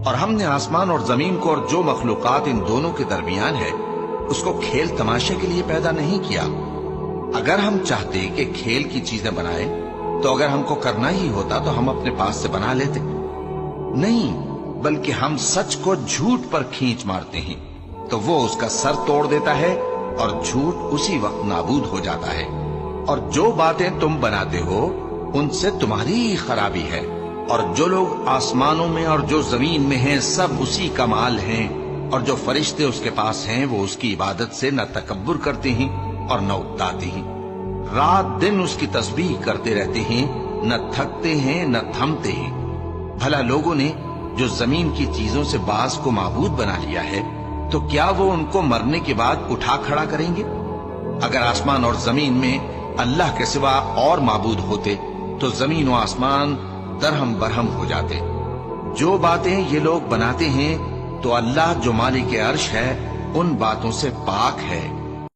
اور ہم نے آسمان اور زمین کو اور جو مخلوقات ان دونوں کے درمیان ہے اس کو کھیل تماشے کے لیے پیدا نہیں کیا۔ اگر ہم چاہتے کہ کھیل کی چیزیں بنائیں تو اگر ہم کو کرنا ہی ہوتا تو ہم اپنے پاس سے بنا لیتے، نہیں بلکہ ہم سچ کو جھوٹ پر کھینچ مارتے ہیں تو وہ اس کا سر توڑ دیتا ہے اور جھوٹ اسی وقت نابود ہو جاتا ہے۔ اور جو باتیں تم بناتے ہو ان سے تمہاری ہی خرابی ہے، اور جو لوگ آسمانوں میں اور جو زمین میں ہیں سب اسی کا مال ہیں، اور جو فرشتے اس کے پاس ہیں وہ اس کی عبادت سے نہ تکبر کرتے ہیں اور نہ اکتاتے ہیں، رات دن اس کی تسبیح کرتے رہتے ہیں، نہ تھکتے ہیں نہ تھمتے ہیں۔ بھلا لوگوں نے جو زمین کی چیزوں سے بعض کو معبود بنا لیا ہے تو کیا وہ ان کو مرنے کے بعد اٹھا کھڑا کریں گے؟ اگر آسمان اور زمین میں اللہ کے سوا اور معبود ہوتے تو زمین و آسمان درہم برہم ہو جاتے۔ جو باتیں یہ لوگ بناتے ہیں تو اللہ جو مالک عرش ہے ان باتوں سے پاک ہے۔